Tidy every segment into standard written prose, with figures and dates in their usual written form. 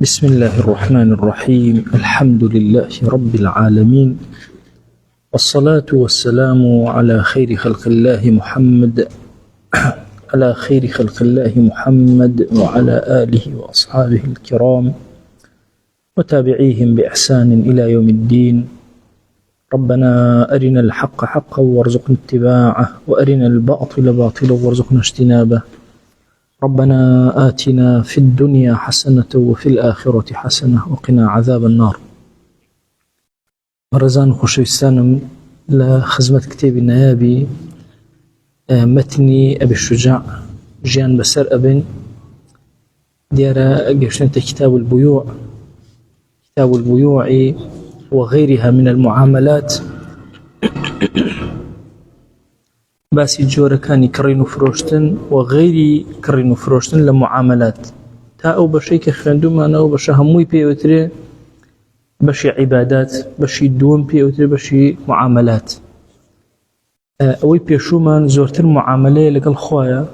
بسم الله الرحمن الرحيم. الحمد لله رب العالمين، والصلاة والسلام على خير خلق الله محمد وعلى آله وأصحابه الكرام وتابعيهم بإحسان إلى يوم الدين. ربنا أرنا الحق حقا وارزقنا اتباعه، وأرنا الباطل باطلا وارزقنا اجتنابه. ربنا آتنا في الدنيا حسنة وفي الآخرة حسنة وقنا عذاب النار. برزان خوشويستانم لخزمة كتاب النيابي متني أبي الشجاع جيان بسر أبن ديارا قشنت كتاب البيوع وغيرها من المعاملات. باسي جورا كاني كرينو فروشتن وغيري كرينو فروشتن لمعاملات تا أو بشي كخندو ما أو بشي هموي بيوتري بشي عبادات بشي دوم بيوتري بشي معاملات. أوي بيشو من زورتر معاملة لقل خوايا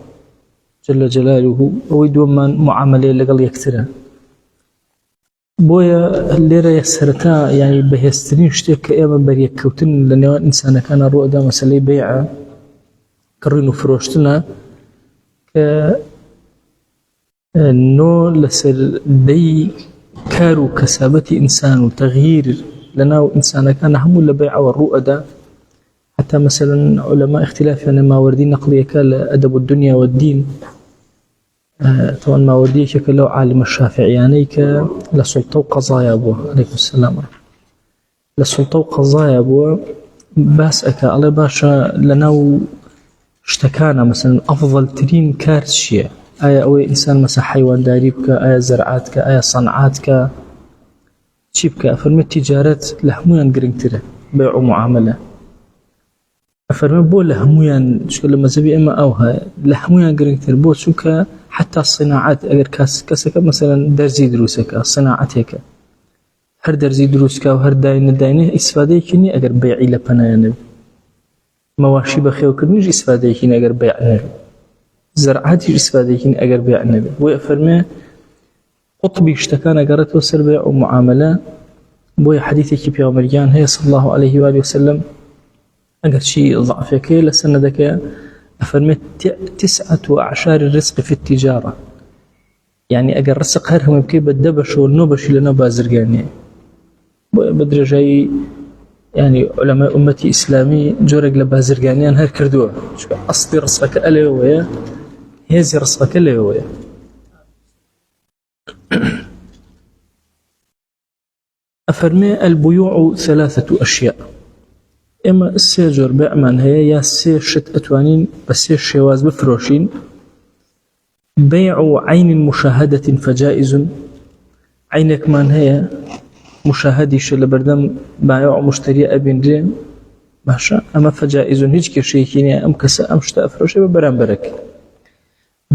جل جلاله، أوي دوم من معاملة لقل يكترها بويا الليرة يسرتا يعني بهسترين شتيك إيما بريك كوتن لأنه إنسان كان الرؤى مسألة بيعة كرينو فروشتنا كنو لسر دي كارو كسابتي إنسان وتغيير لنا إنسان كان حمول لبيع والرؤى دا. حتى مثلا علماء اختلاف يعني ماوردي نقلية كالأدب الدنيا والدين. طبعا ماوردي كاللو عالم الشافعي يعني لسلطة وقضايا أبوه عليكم السلام لسلطة وقضايا أبوه باس أكا الله باشا لنا اشتكانا مثلا أفضل ترين كارشية آية أوي إنسان مثلا حيوان داريبك، آية زرعاتك، آية صنعاتك تشيبك. أفرمي التجارات لهمويان قرنتره بيع ومعاملة. أفرمي بو لهمويان شكل لما زبي إما أوها لهمويان قرنتره بو شوكا. حتى الصناعات أجر كاسك مثلا درزي دروسك صناعتك هر درزي دروسك وهر داينه استفادة كني أجر بيعي لبنايا مواشي بخيو كرنيش استفادة كني أجر بيع النبي، زرعاتي استفادة كني أجر بيع النبي. ويفرمي قطبي اشتكانا قرأت وسر بيع ومعاملة. بويا حديثك بيا مريان هي صلى الله عليه وآله وسلم أجر شيء ضعفك لسندك. أفرمي 9 أعشار الرزق في التجارة، يعني أجر رزق هرهم بكي بدبش والنوبش لنا بازرقاني. بويا بدر جاي يعني علماء أمتي إسلامي جورق لبازرقانيان هر كردوه أصلي رصفك أليه ويا هزي رصفك أليه ويا. أفرمي البيوع 3 أشياء، إما السيجور بأمان هي يا سيشت أتوانين بس الشواز بفروشين. بيع عين مشاهدة فجائز، عينك من هي مشاهدي شل بردم بايع مشتري أبين رين ماشا، أما فجائز هيج كشيكيني أم كسا أم شتا أفروش ببرامبرك.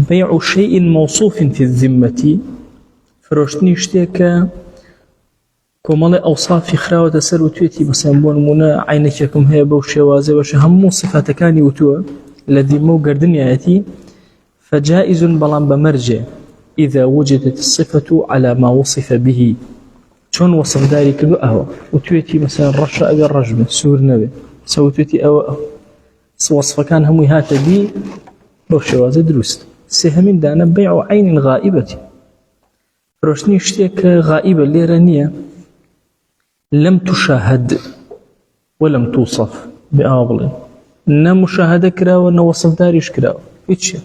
بيع شيء موصوف في الذمة، فروشتني اشتيك كمال أوصاف خراوة تسر وتويتي مثلا بون منا عينك يكم هي بوشوازة وش هم صفات كاني وتوه الذي مو قردن يأتي. فجائز بلان بمرجع إذا وجدت الصفة على ما وصف به. شون وصف ذلك أهو وتويتي مثلا رشا أجر رجم سور نبي سوتويتي أو وصف كان هم هات بي بوشوازة دروست. سهمين دانا بيع عين غائبة، فروشني اشتيك غائبة ليرانية لم تشاهد ولم توصف بأبل. نا مشاهدة كرا ونا وصف داريش كرا إيش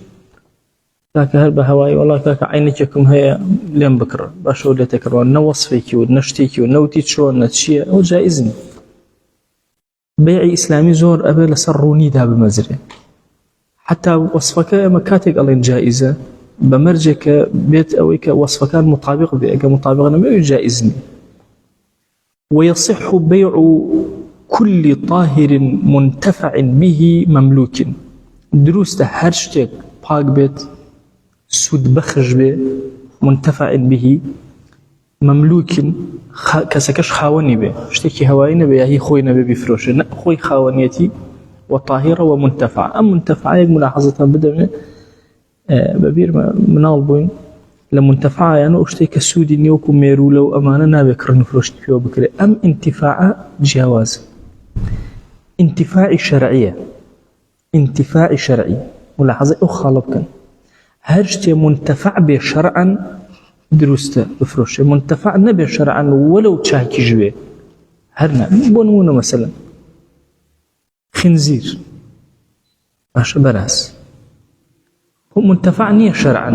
كاك هرب هواي والله كاك عينكم هي لين بكرة باشو اللي تكرر نا وصفك ونشتيك ونوتي شو نتشيء هو جائزني. بيع إسلامي زور أبي لسروني ده بمزري حتى وصفك مكاتب الله جائزة بمرجك بيت أويك وصفك مطابق بيك مطابق ما جائزني. ويصح بيع كل طاهر منتفع به مملوك، دروس هرشتك باق بيت سود بخرج به منتفع به مملوك كسكش خاوني به اشتكي هواي نبي هي خوي نبي بفروش خوي خاونيتي وطاهرة ومنتفع. أم منتفع ملاحظة بدأ ببير منال بوين لمنتفع يعني اشتيك السودي نيوكو ميرو لو أمانة نابك رنفروشت فيه بكري أم انتفاع جواز انتفاع شرعية انتفاع شرعي ملاحظة أخالب كان هرشتي منتفع بشرعا درسته بفروشه منتفع نبي شرعا ولو تشاكي جوي هرنا بونمونه مثلا خنزير باش براس هو منتفع نية شرعا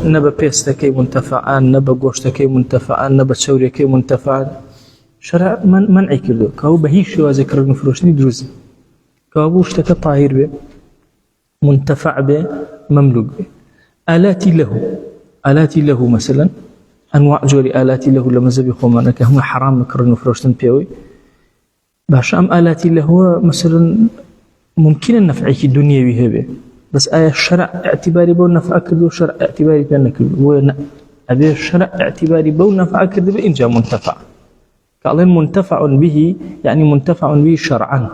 نبا بيستكي منتفعا نبا قوشتكي منتفعا نبا تشوريكي منتفعا شرع منعي كله كهو بهيش وذكر المفروشني دروزي كهو بوشتك طاهر به منتفع به مملوك به آلاتي له مثلا أنواع جوري آلاتي له لما زبي خومانك هم حرام نكرن فروشتن بيوي باش أم آلاتي له مثلا ممكن النفعي الدنيوي هبه بس آية الشرع اعتباري بو نفع كردو شرع اعتباري بيان كردو أبي الشرع اعتباري بو نفع كردو إن جاء منتفع قال منتفع به يعني منتفع به شرعا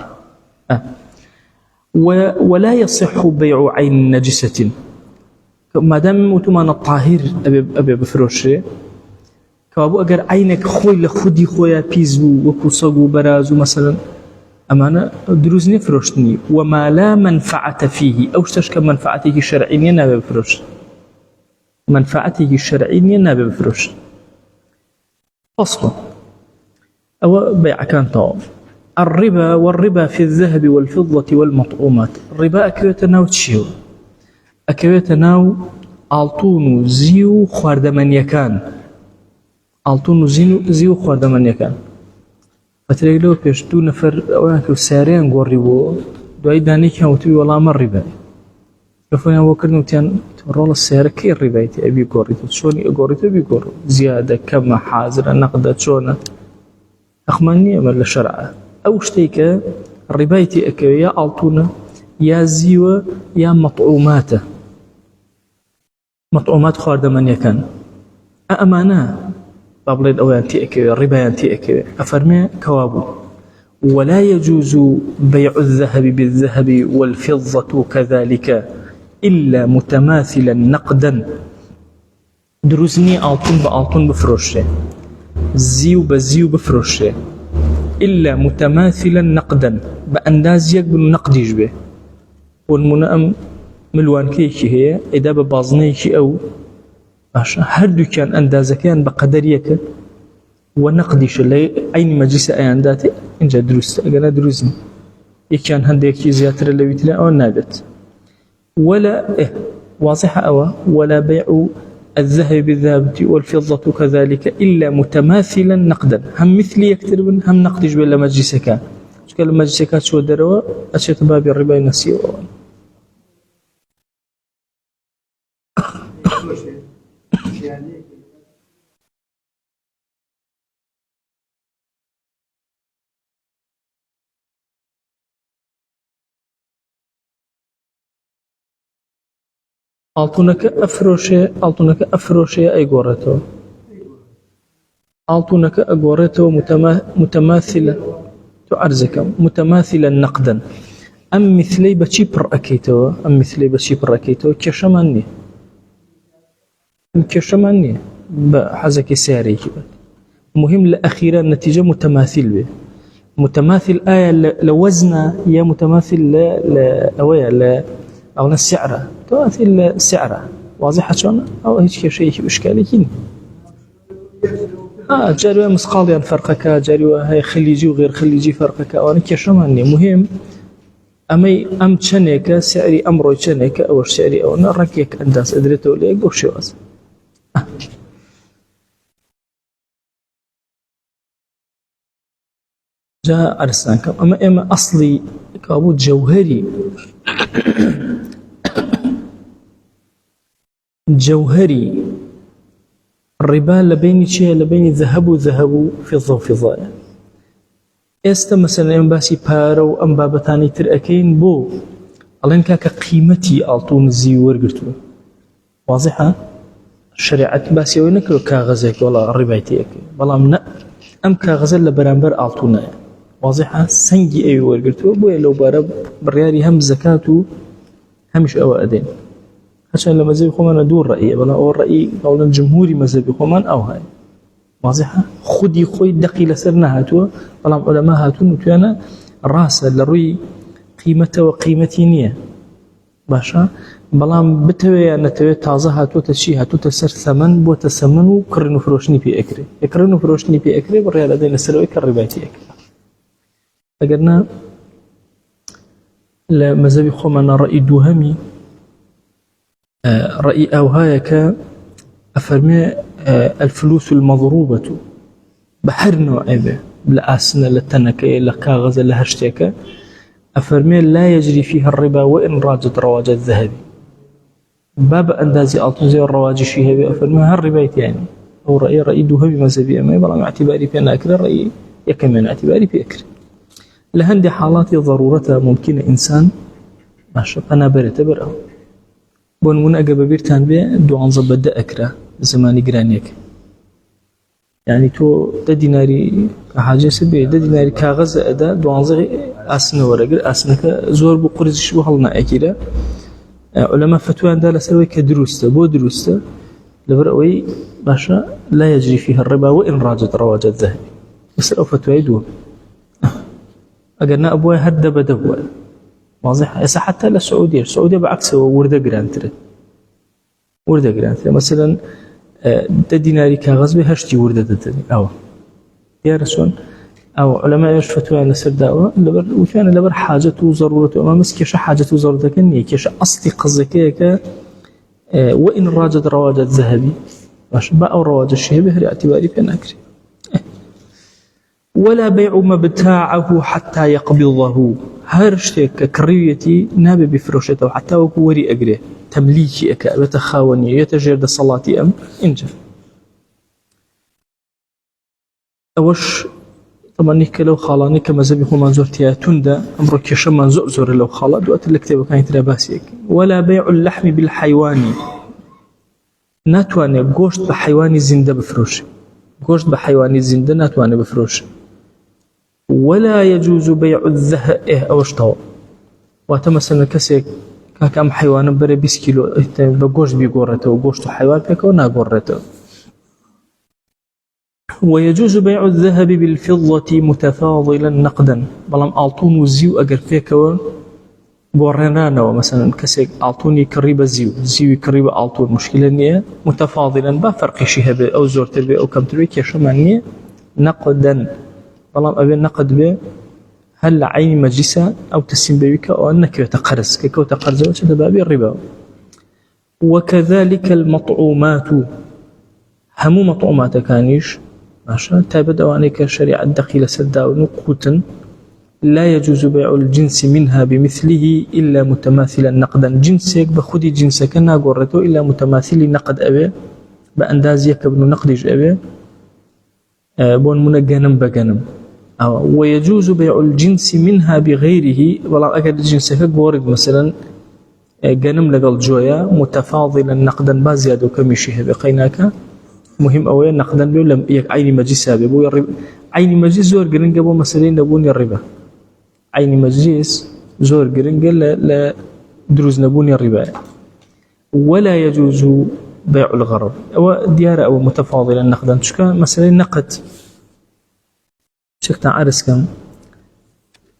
ولا يصح بيع عين نجسة ما دام متمان الطاهر أبي بفروشه كابو أجر عينك خوي لخدي خويا بيزو وكوساقو برازو مثلا أمانة دروز نفروشتني وما لا منفعة فيه أو تشك منفعته الشرعية نابي بفروش منفعته الشرعية نابي بفروش فصل أو بيع كان طواف الربا والربا في الذهب والفضة والمطعومات الربا أكويتنا وتشيو أكويتنا ألطون زيو خواردمان يكان ألطون زيو خواردمان يكان فتريك لو بيش دو نفر أولاك ساريان قوريبو دوائي دانيك هاوتوي والله ما الربا لفوين وكرنو تيان تورول السيارة كي الربايتي أبي قوريتو شوني قوريتو أبي قورو زيادة كما حازرة نقدة شونة أخمانية من الشرع أو شتيك الربايتي أكوي يا ألطونة يا زيوة يا مطعوماته مطعومات خواردمان يكان أمانة بابلين أو ينتئك الربا ينتئك أفرمي كوابو ولا يجوز بيع الذهب بالذهب والفضة كذلك إلا متماثلا نقدا دروزني ألطون بألطون بفروشه زيو بزيو بفروشه إلا متماثلا نقدا بأنداز يقبل نقد يجبه والمنأم ملوان كيكي هي إذا ببازنيكي أو هردو كان أندازة كان بقدريك ونقديش اللي أين مجلس أيان داتي إنجا دروس أقنا دروزني يكان هنديك زياتر اللي بيتلا أو نابت ولا واضحة أو ولا بيع الذهب بالذهب والفضة كذلك إلا متماثلا نقدا هم مثلي يكتربن هم نقديش بلا مجلس كان كان المجلس كان شو دروا أشياء باب الربا ينسيه ألطونك أفروشي أي قورته ألطونك أقورته متماثلا تعرزك متماثلا نقدا أم مثلي بشيبر أكيتو كشماني بحزك ساري كبت مهم الأخيرا النتيجة متماثل به متماثل آية لوزنه يا متماثل لا أو السعرة تماثل السعرة واضحة شلون أو هيك شيء إشكالي كين جاري مسقاليا فرقك جاري هاي خليجي وغير خليجي فرقك أو أنا كشماني مهم أم تشنيك سعري أمرو تشنيك أو سعري أو نركيك أنداس أدريته ليك أو شو أصلا جاء أرسانكم أما أصلي كابو جوهري الربا لبين شيء لبين ذهب فضة استا مثلا ام باسي بارو ام بابتاني ترأكين بو ألين كاكا قيمتي ألطون زي ورقرتو واضحة الشريعة باسي وينكرو كاغزيك ولا الربايتي اكي والله من ام كاغزل لبرانبر ألطون واضحة سنجي اي ورقرتو بويا لو بارب برياري هم زكاتو همش أو أدين عشان لما مذهبي خمان دور رأيي بلا أو الرأي قولا الجمهوري مذهبي خمان أو هاي واضحة خدي خوي دقي لسرنا هاتوا بلا علماء هاتوا نتوانا راسا لروي قيمته وقيمتي نية باشا بلام بتوي نتوي تازه هاتو تشي هاتو تسر ثمن بو تسمنو كرنو فروشني بي اكري يكرنو فروشني بي اكري بريال ادين السلوي كربايتي اكري اقرنا لمذهبي خومنا رأي دوهمي رأي اوهايك افرمي الفلوس المضروبة بحر نوع ابي لأسنة لتنكي لكاغز لهشتيك افرمي لا يجري فيها الربا وان راجت رواج الذهبي باب أندازي ألطن زي الرواج الشيهبي أفرمي هالربايت يعني أو رأي دوهمي مذهبي أما بلا اعتباري في أنا أكري رأي يكمن اعتباري في أكري لهندي حالات ضرورتها ممكن إنسان ماشي أنا بريت برأه بون من أقب بيرتان بيه دوان زبدا أكره زماني قرانيك يعني تو دا ديناري كحاجة سبيه دا ديناري كاغز أدا دوان زغي أسنة ورقل أسنة زور بقرز شبه هلنا أكيدا علماء فتوان دا لسروي كدروسته بو دروسته لبرأوي باشا لا يجري فيها الربا وإن راجت رواج الذهبي يسألوا فتوى دوه أقرنا أبوي هرد بدوه واضح يسا حتى السعودية بعكسه ورده قرانتره مثلا دا ديناري كاغز بهشتي ورده دتني أو يا رسول أو علماء يش فتوى نسر دعوة وكان لبر حاجته وضرورته أما مسكيش حاجته وضرورته كنيه كيش أصلي قصدك وإن راجت رواج الذهبي باش أو رواج الشهبه اعتباري في ناكري ولا بيع مبتاعه حتى يقبضه هرشتك كريتي نابي بفروشته حتى وكوري أجره تمليكي أكا بتخاوني يتجرد صلاتي أم إنجف أوش طبعا نيك لو خالاني كما زبيه منزور تياتوندا أمرك كيش منزور لو خالا دوات الكتاب كان يتراباسيك ولا بيع اللحم بالحيواني ناتواني قوشت بحيواني زنده بفروش قوشت بحيواني زنده ناتواني بفروش ولا يجوز بيع الذهب أوش طو واتمثل كسيك كم حيوان بري 20 كيلو بقوشت بيقورته وقوشت حيوان بيكو ناقورته ويجوز بيع الذهب بالفضة متفاضلا نقدا بلام أعطون وزيو أقر فيكوا بورنانا ومثلا كسيك أعطوني كريبة زيو كريبة أعطون مشكلة نية متفاضلا با فرق شهبة أو زور تربية أو كم تربية كيشما نية نقدا بلام أبي نقد به هل عين مجلسة أو تسين بيك أو أنك يتقرز كيكو تقرز وشد بابي الربا وكذلك المطعومات همو مطعومات كانيش ماشا تابد أوانيك الشريعة الدخيلة سدا ونقوتا لا يجوز بيع الجنس منها بمثله إلا متماثلا نقدا جنسك بخدي جنسك ناقورته إلا متماثل نقد أبي بأندازيك ابن نقدج أبي بون من جنم بجنم ويجوز بيع الجنس منها بغيره ولا أكد جنسك قورد مثلا جنم لقل جويا متفاضلا نقدا بازيادو كميشه بقيناك مهم أولا نقدا بيو لم يك عيني مجلس بيو الربا عيني مجلس زور جرينجا بو مسألين نبوني الربا عيني مجلس زور جرينجا لا دروز نبوني الربا ولا يجوز بيع الغرض أو ديار أو متفاضلا نقدا تشكا مسألين نقد شكتا عرس كم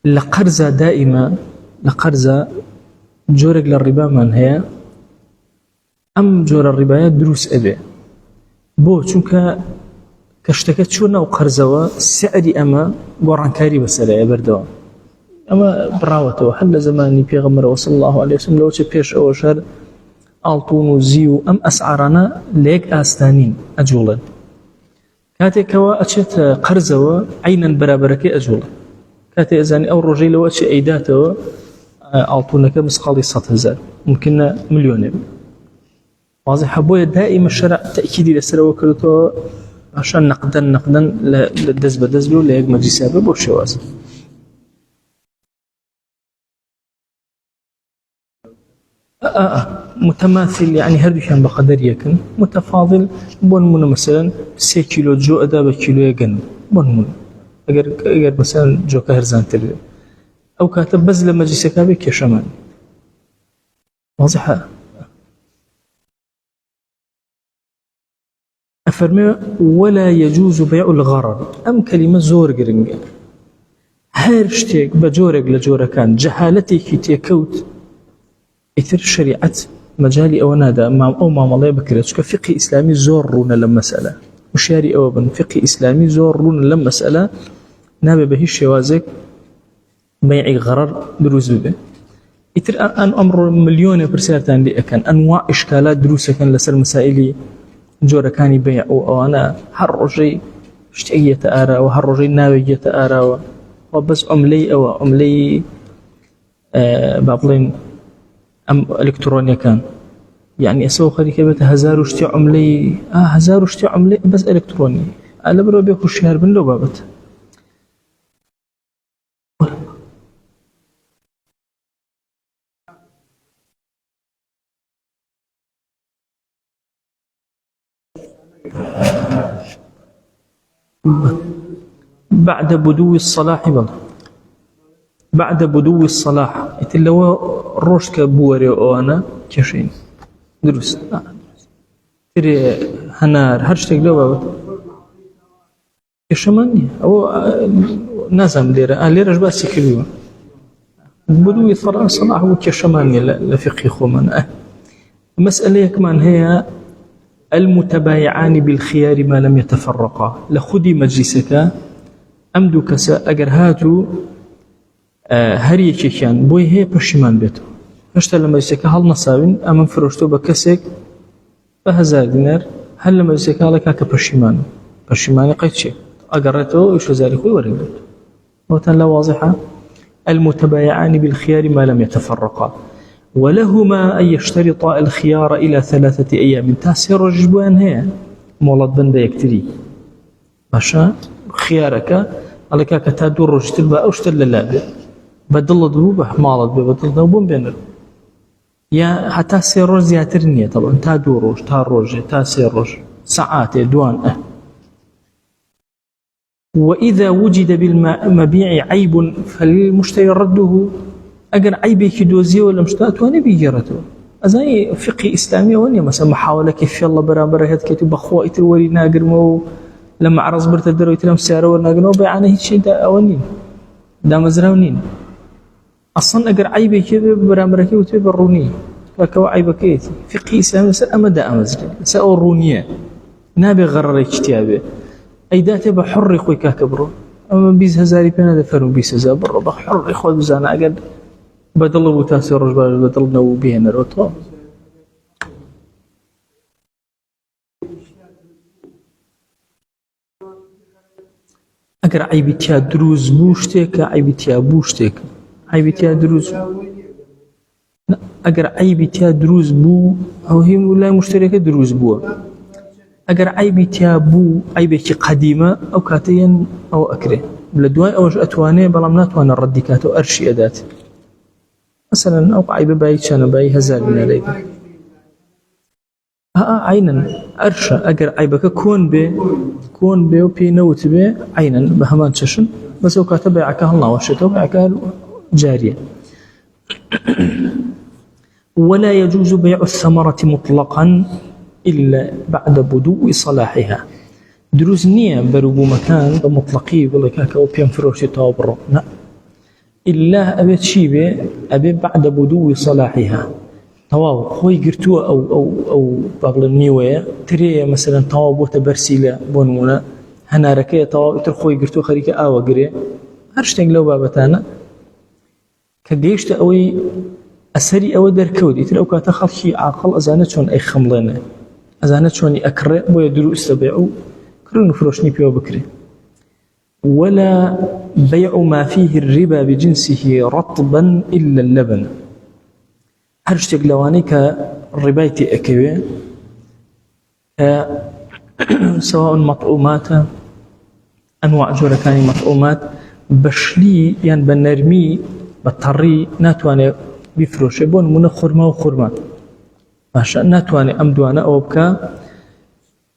لقرزة دائما لقرزة جورك للربا من هي أم جور الربايات دروس أبي بو چونکە کەشتەکە چۆن ناو قەرزەوە سعری ئەمە گۆڕانکاری بەسەرایە بەردەوام ئەمە بڕاوەتەوە هەر لە زمانی پێغەمبەرەوە صلی الله عليه وسلم لەوەچە پێش ئەوەش هەر ئاڵتون و زی و ئەم ئەسعارانە لە یەک ئاستانین ئەجوڵن کاتێکەوە ئەچێتە قەرزەوە عینەن بەرابەرەکەی ئەجوڵن کاتێ ئەزانی ئەو ڕۆژەی لەوە چی ئەیداتەوە ئاڵتونەکە مسقاڵی 100,000 ممکنە ملیۆنێ واضح بويا دائما الشرع تأكيدي لسر وكلته عشان نقدا للدزبة ولا يجمع جسابه بوشواز متماثل يعني هردو كان بقدر يكن متفاضل بون من مثلا 3 كيلو جو أدا بكيلو يجن بون من أجر مثلا جو كهرزان تلي أو كاتب بزل مجلس كابي كشمان واضحة أفرمي ولا يجوز بيع الغرر. أم كلمة زور قرنجة هرشتك بجورك لجورة كان جهالتك تيكوت إثر شريعة مجالي أو نادا أو ما مالي بكرتك فقه إسلامي زورون لما مسألة وشاري أو بن فقه إسلامي زورون لما مسألة نابي به الشوازك بيع غرر دروس به إثر أن أمر مليون برسالتان لي كان أنواع إشكالات دروسة كان لسر مسائلي جورة كان بيع أو أنا هالرجي اشتئية آراء وهالرجي ناوية آراء وبس عملي أو عملي بابلين أم إلكترونيا كان يعني أسوق خلي كبت هزار وشتي عملي هزار وشتي عملي بس إلكتروني على برو بيخش شهر بن لو بابت بعد بدو الصلاح بل بعد بدو الصلاح يتلو روشك بوري أو أنا كشين دروس تري هنار هرشتك لو بابت كشماني أو نازم ليرة ليرة جباسي كليو بدو الصلاح هو كشماني لفقه خومن مسألة كمان هي المتبايعان بالخيار ما لم يتفرقا لخدي مجلسك أمدو كسا أجر هاتو هري كيان بوي هي برشمان بيتو هشتا لما يسيك هل نصابين أمام فروشتو بكسك فهزار دينار هل لما يسيك هلك هكا برشمان قيد شيء أجرته يشو ذلك ويورد وتن لا واضحة المتبايعان بالخيار ما لم يتفرقا ولهما أن يشترطا الخيار إلى 3 أيام تاسير الجبوان هي مولد بند يكتري باشا خيارك عليك كتادور رجتل با أو شتل للابد بدل ضروبه مالد بدل ضروبون بينر يا حتى سير زياترنية طبعا تادور تاروج تاسير ساعات دوان وإذا وجد بالمبيع عيب فللمشتري رده أجر عيبي كدوزي ولا مشتات وأنا بيجرته أزاي فقه إسلامي وأنا مثلا محاولة كيف يلا برابر هاد كتب أخوة يتروي ناقر مو لما عرض برت الدرو يتلم سعره وناقر مو بيعانه هيك شيء دا أونين دا مزراونين أصلا أجر عيبي كذا برابر كي وتبروني فكوا عيبك فقه إسلامي سأ أمد أمزري سأورونيه نابي غرر كتابه أي دات بحر خوي كاكبرو أما بيز هزاري بينا دفروا بيز هزار برا بحر إخوة بزانا أقل بدل بتاسير رجال بدل نو بيهن الرطو أقر عيبتيا دروز بوشتك عيبتيا بوشتك عيبتيا دروز أقر عيبتيا دروز بو أو هي ولا مشتركة دروز بو أجر عيبي تابو عيبك قديمة أو كاتين أو أكره بلدواي أو أتواني بلامنات وانا رديكات أو أرشي أدات مثلا أو عيب باي كان باي هزار من عليك عينا أرشا أجر عيبك كون بي وبي نوت بي عينا بهمان تشن بس أو كاتب عكاه الله وشتو عكاه جارية ولا يجوز بيع الثمرة مطلقا إلا بعد بدو صلاحها دروز نية بربو مكان بمطلقي بلا كاكا وبيان فروشي تابرو لا إلا أبيت شيبه أبي بعد بدو صلاحها تواو خوي قرتوا أو بغل النيوية تري مثلا تواو بوتا برسيلة بونمونا هنا ركية تواو تر خوي قرتوا خريكا آوا قري هرشتنق لو بابتانا كقيشت أوي أسري أو دركودي تلو كاتا خلشي عاقل أزانتشون أي خملين أزانتشون أكره بو يدرو استبيعوا كرون فروشني بيو بكري ولا بيع ما فيه الربا بجنسه رطبا إلا اللبن هرشتك لواني كالربايتي أكوي سواء مطعومات أنواع جوركاني مطعومات بشلي يعني بنرمي بطري ناتواني بفروش بون من خرمة وخرمة باشا ناتواني أمدوانا أو بكا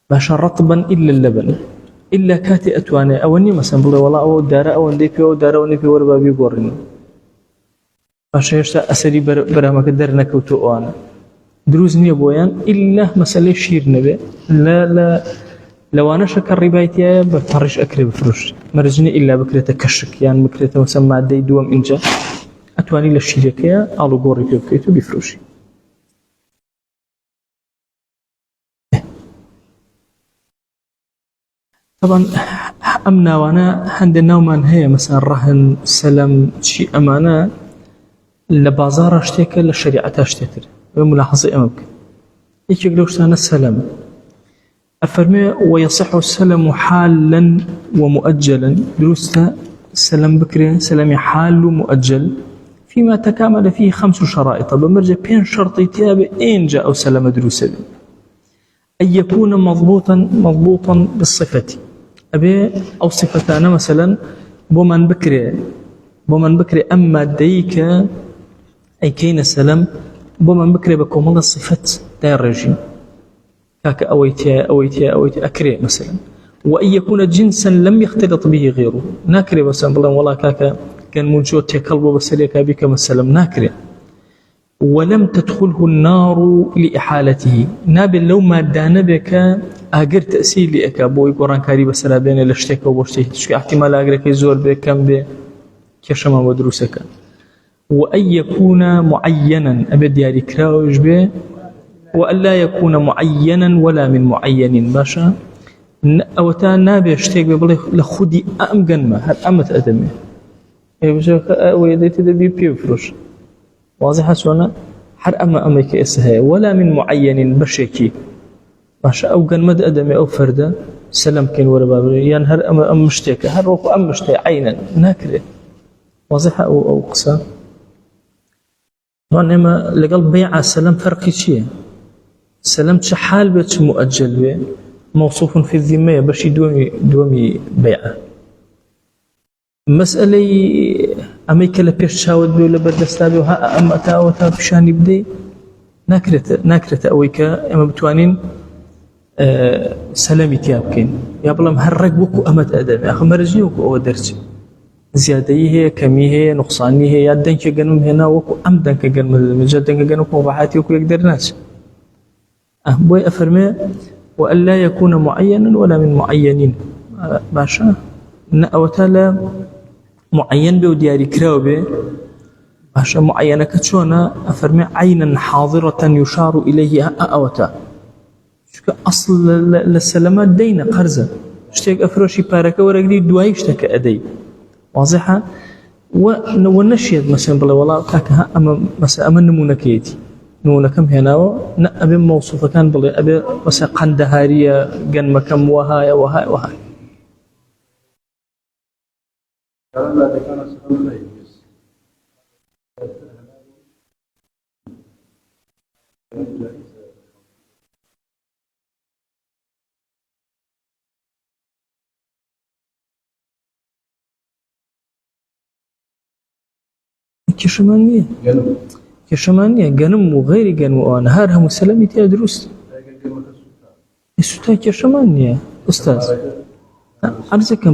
باشا رطبا إلا اللبن إلا كاتي أتواني أولي مثلا بلي والله أو دارا أو نديبي أو دارا أو نديبي وربا بيقورني باشا يشتا أسري برامك درنا كوتو أنا دروز نية بويان إلا مسألة شير نبي لا لو أنا شكر ربايتي بفرش أكري بفروش مرجني إلا بكرة كشك يعني بكرة مسمى دي دوام إنجا أتواني للشركة ألو قوري بيبكيتو بفروشي. طبعا أمنا وأنا عندنا ومن هي مثلا رهن سلم شيء أمانة لبازار اشتكى للشريعة اشتكى بملاحظة أمك إيش يقولون أنا السلام أفرمي ويصح السلم حالا ومؤجلا دروستا السلام بكري سلام حال ومؤجل فيما تكامل فيه 5 شرائط بمرجع بين شرطي تياب إن جاء أو سلام دروسا أن يكون مضبوطا بالصفة أبي أو صفتان مثلا بمن بكري أما ديك أي كين السلام بمن بكري بكم الصفة داير رجيم كاك أويتيا أكري مثلا. وأن يكون جنسا لم يختلط به غيره ناكري مثلا بالله والله كاك كان موجود تكلبه بسليك بك مثلا ناكري. ولم تدخله النار لإحالته نابل لو ما دان بك أجر تأثير لك أبوي قران كاري بسلا بين الاشتكى وبشتكي تشكي احتمال أجرك يزور بك كم به كشما ودروسك. وأن يكون معينا أبد ياري كراوج به وأن لا يكون معينا ولا من معين باشا أو تنابي اشتكي بقول لخدي أم جنمه هل أمت أدمه ويديت دبي بيفرش واضح سونا حر أما كأسها ولا من معين بشكي باش أو جن مد أدمي أو فردا سلام كين ولا بابري يعني هر أم مشتكى هر روح أم مشتكى عينا ناكره واضح أو قصة وإنما لقلب بيع السلام فرق شيء سلام شحال بيت مؤجل به موصوف في الذمة باش دومي بيعه مسألة أميك لبيش شاود بي ولا بردستابي وها أم أتا بشاني بدي ناكرت أويك أما بتوانين سلامي تيابكين يا بلام هرق وكو أمت أدم أخي مرجني وكو أو درسي زيادة هي كمي هي نقصاني هي يادنك جنوم هنا وكو أمدنك جنوم جادنك جنوم وبحاتي وكو يقدر ناس بوي أفرمي وأن لا يكون معينا ولا من معينين باشا أو تالا معين به ودياري كراو به باشا معينة كتشونا أفرمي عينا حاضرة يشار إليه أوتا شكا أصل للسلامات دينا قرزة اشتاك أفروشي باركة ورقلي دواي اشتاك أدي واضحة ونشيد مثلا بلا والله كاكها أما مثلا أما نمونكيتي نمونكم هنا أبي موصوفة كان بلا أبي مثلا قندهارية جن مكم وهاي هذا كان سلام لا يجوز كشمانية جنم وغير جنم وأنهارها مسلمة يا دروس السوتا كشمانية أستاذ أرزكم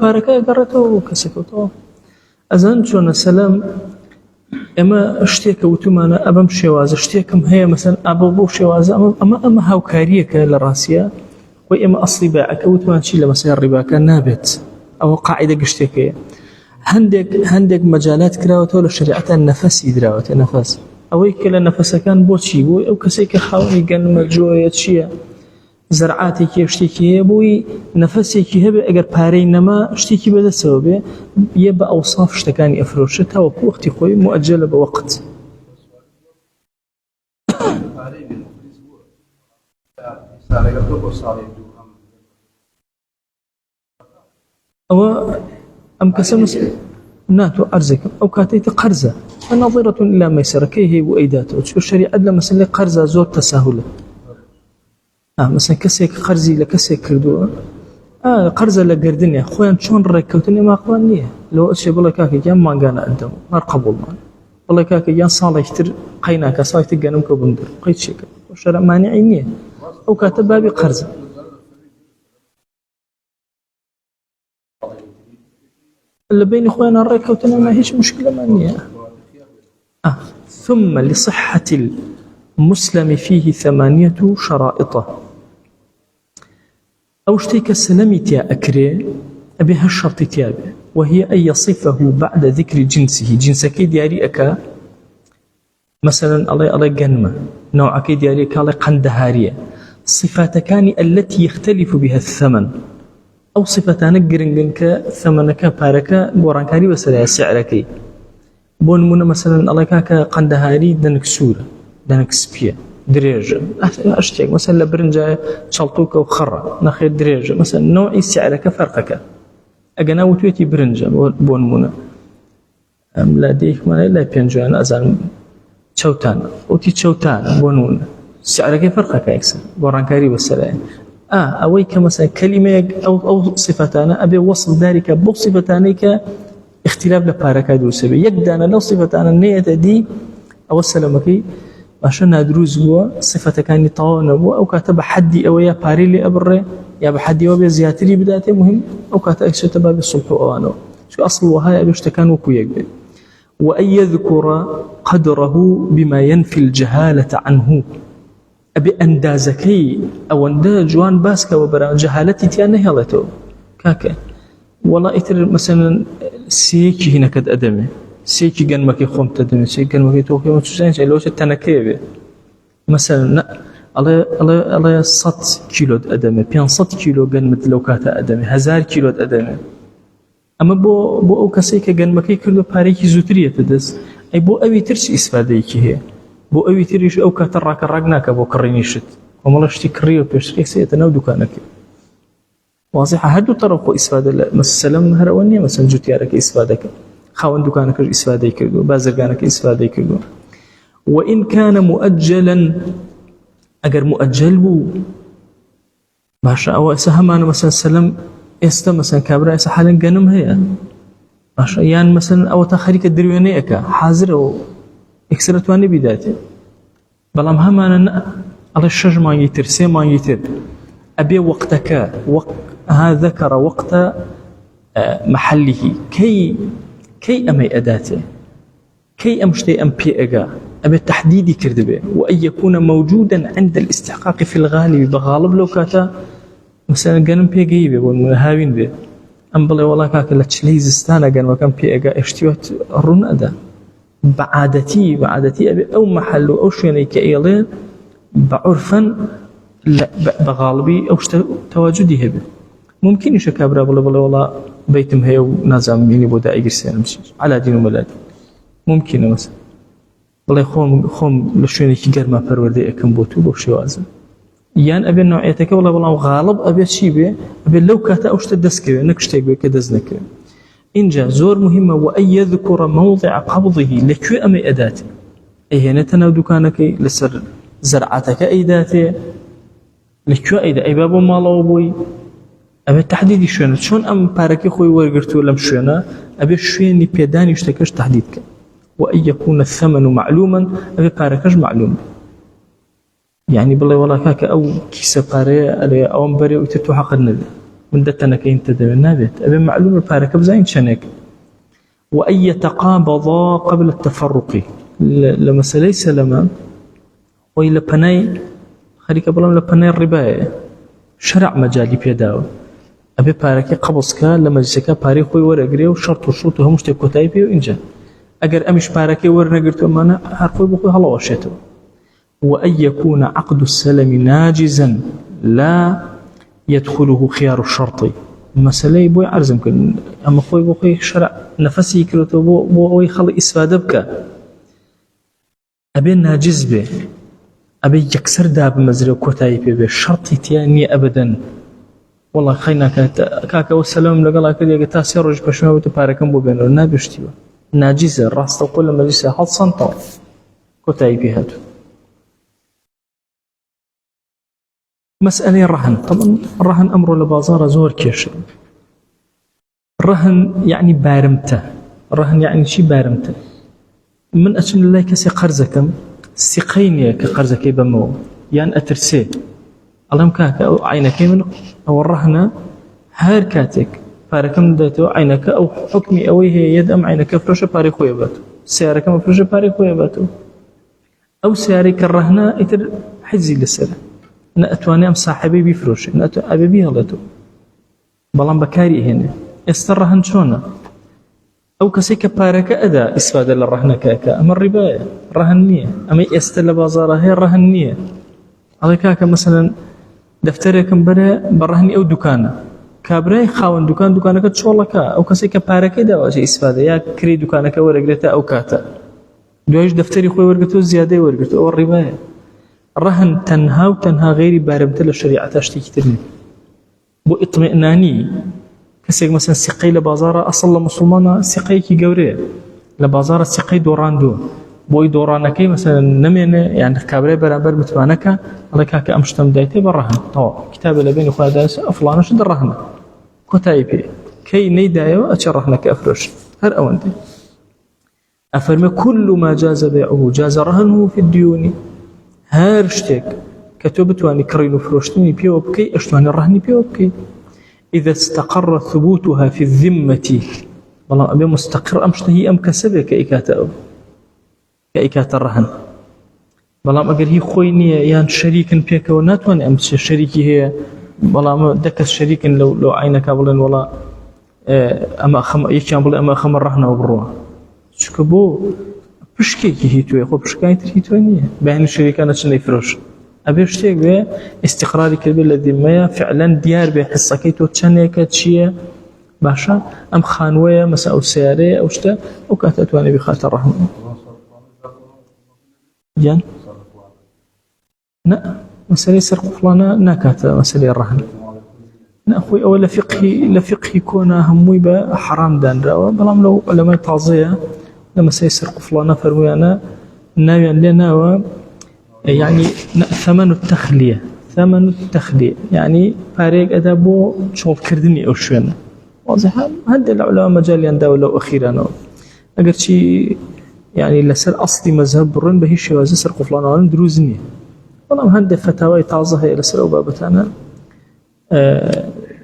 بارك قرته كسكوته أذن شون السلام أما اشتيك وتمانا أبم شواز اشتيكم هي مثلا أبو شواز أما هاوكاريك للراسية وإما أصلي باعك وتمان شيء لمسير الربا كان نابت أو قاعدة اشتيكية هندك مجالات كراوته للشريعة النفس يدراوته نفس أو يكل النفس كان بوشي أو كسيك خاوني كان مجوية شيء زرعاتي كيف اشتكي بوي نفسي كي هبه اگر پاري نما اشتكي بده سببه يبقى اوصاف اشتكاني افروشتها وكو وقت خوي مؤجله بوقت او ام كسمس ناتو ارزك او كاتيت قرزه فنظيره الى ميسره كي هي وايداته تشوف الشريعه لما مسلي قرزه زور تساهله مثلا كسيك قرزي لكسيك كردوه قرزة لقردني خوان شون ركوتني ما أخوانيه لو أشي بالله كاكي جان ما قانا قدام ما قبول مان بالله كاكي جان صالح يشتر قيناك صالح تقانم كبندر قيد شيك وشرع مانعينيه أو كاتب بابي قرزة اللي بين إخوانا ركوتني ما هيش مشكلة مانية ثم لصحة المسلم فيه 8 شرائط أو شتيك السلمي تيا أكري أبي هالشرط تيابه، وهي أن يصفه بعد ذكر جنسه. جنسك دياري أكا مثلا الله جنمة، نوعك دياري كالي قندهارية، صفاتكان التي يختلف بها الثمن، أو صفتان جرنجنك ثمنك بارك بورانكاري وسلا سعرك. بون من مثلا الله كاكا قندهاري دنك سورة دنك سبيا دريجة أشتيك مثلا لبرنجة شلطوك وخرة نخير دريجة مثلا نوعي سعرك فرقك. أجنا وتويتي برنجة بون منا لا ديك ما لا بينجو أنا أزال شوتان وتي شوتان بون منا سعرك فرقك أكثر بورانكاري وسلا. أويك مثلا كلمة أو صفتان أبي وصف ذلك بصفتانك اختلاف لبارك دوسه يقدر لو صفتان النية دي أو السلامكي عشان ندرس جوا صفة كان طاونا أو كاتب حدي أو يا باريلي أبره يا بحدي أو بزياتري بدايته مهم أو كاتب شتبه بالصبح أوانه شو أصل وهاي بيشتكان وكويك. وأن يذكر قدره بما ينفي الجهالة عنه. أبي أندازكي أو أندا جوان باسكا وبرا جهالتي تيانه هلتو كاكا والله إتر مثلا سيكي هنا كد أدمي سيكي جنمكي خمت أدمي سيكي جنمكي توكي ما تشوفين شيء لوش التنكيبه مثلا الله 100 كيلو أدمي 500 كيلو جنمت لو كاتا أدمي 1000 كيلو أدمي أما بو أو كسيكي جنمكي كله باريكي زوترية تدس أي بو أبي ترش إسفاديكي هي بو أبي تريش أو كتراك الرجناك بو كرينيشت ومالش تكريه بيش إكسي تناودو كانك واضحة. هدو طرق إسفادة مثلا هرونية مثلا جوتيارك إسفادك خاون دكانك إسفادة كردو بازرگانك إسفادة كردو. وإن كان مؤجلا أجر مؤجل بو باشا أو سهمان مثلا سلم إستا مثلا كابرا إسا حالا جنم هي باشا يعني مثلا أو تخريك الدريوني أكا حاضر أو إكسرتواني بدايته بلام همان على الشج ما يتر سي ما يتر أبي وقتك ذكر وقت محله كي أمي أداته كي أمشتي أم بي أجا أبي التحديد كردبه وأن يكون موجودا عند الاستحقاق في الغالب بغالب لو كاتا مثلا جنم بي جيبه والمهاوين به أم بلي والله كاك لتشليز استانا جن وكان بي أجا اشتيوت الرنادة بعادتي أبي أو محل أو شيء كأيلين بعرفا لا بغالبي أو تواجدي هبه ممكن يشكابرا بلا والله بيتم هي ونازم يعني بودا يجلسين مش على دين وملاد ممكن مثلا والله خوم لشوني كجر ما پروردي أكم بوتو بوشيوازم يعني أبي نوعيتك والله غالب أبي شيء أبي لو كاتا أوش تدسك نكشتك بكدزنك إنجا زور مهمة وأن يذكر موضع قبضه لكو أمي أداتي أي هنا تناودو كانك لسر زرعتك أي داتي لكو أي دا أي بابو مالو بوي أبي تحديد شون أم باركي خوي ورقرتو لم شونا أبي شويني بيداني اشتكش تحديدك. وأن يكون الثمن معلوما أبي باركش معلوم يعني بالله والله كاك أو كيسة باري أو أمبري ويترتو حق النبي من دتنا كين تدمي النبي أبي معلوم الباركة بزين شنك. وأن يتقابضا قبل التفرق لما سليس لما وإلا بناي خليك بالله لبناي الرباية شرع مجالي بيداو أبي باركي قبضك لما جسكا باري خوي ورقري وشرط وشروط هم مشتكو تايبي وإنجا أجر أمش باركي ورقرتو ما أنا عارفه بخوي هلا وشيته. وأن يكون عقد السلم ناجزا لا يدخله خيار الشرط مسألة يبوي عرزم كن أما خوي بخوي شرع نفسي كلته بو يخلي إسفادة بك أبي ناجز به أبي يكسر داب مزرعة كتايبي به شرط تياني أبدا والله خينا كاكا والسلام لقلا كذا تاسير رج بشما وتباركم بو بينه نابشتيوا ناجزة راس تقول لما جلسة حط سنطة كتايبي هاتو. مسألة الرهن طبعا الرهن أمره لبازار زور كيش الرهن يعني بارمته الرهن يعني شي بارمته من أسم الله كسي قرزكم سيقيني كقرزك بمو يعني أترسي اللهم كاك أو عينك من أو الرهن هاركاتك باركم داتو عينك أو حكمي أوي هي يد أم عينك فرشة باري خويا باتو سيارك ما فرشة باري خويا باتو أو سيارك الرهنة إتر حجزي للسنة نأتواني أم صاحبي بيفروش نأتو أبي بيهلتو بلان بكاري هنا استرهن شونا أو كسيك بارك أدا إسفاد للرهن كاكا أما الرباية رهنية أما يستل بازارة هي رهنية هذا كاكا مثلا دفتركم برهني أو دكانة كابراي خاون دكانك تشوالله كا أو كسيك بارك أدا واجه إسفاد يا كري دكانك ورقلتا أو كاتا دوائش دفتري خوي ورقلتو زيادة ورقلتو أو الرباية رهن تنها وتنها غير بارمت للشريعة تشتي كترني بو اطمئناني كسيك مثلا سقي لبازارة أصل مسلمانا سقي كي قوري لبازارة سقي دوراندو بوي دورانكي مثلا نمين يعني كابري برابر متمانكا الله كاكا أمشتم دايتي برهن طبعا كتاب لبين أخوة دايس أفلانا شد الرهن كتايبي كي نيدايو أتشرحنك أفرش هر أوندي أفرمي كل ما جاز بيعه جاز رهنه في الديون هارشتك كتبتواني كرينو فروشتني بيو بكي أشتواني الرهني بيو بكي إذا استقر ثبوتها في الذمة والله أبي مستقر أمشتهي أم كسبه كإكات الرهن والله أقر هي خويني يعني شريك بيك وناتواني أم شريكي هي والله دكس شريك لو عينك أبلن والله أما أخم يكيان بل أما أخم الرهن وبروه شكبو بشكيكي هي توي خو بشكايتر هي توي نيه بين الشركات شنو فروش ابي بشتي به استقرار كبير الذمه فعلا ديار به حصكي تو تشنيك تشيه باشا ام خانويه مسا او سياره او شتا او كاتتواني بخاطر رحمه جان لا مسألة سرق فلانة نكات مسألة الرهن لا أخوي أول لفقه كونه هموي بحرام دان راوا بلام لو علماء تعزية لما سيسرق فلانة فرمي أنا ناوي لنا يعني ثمن التخلية يعني فارق أدابو شغل كردني أو شوينا واضح هذا العلماء مجال ينداول لو أخيرا أقل شيء يعني لسر أصلي مذهب برن به الشواز سرق فلانة دروزني والله هذا فتاوى تعزها إلى سر أبابتنا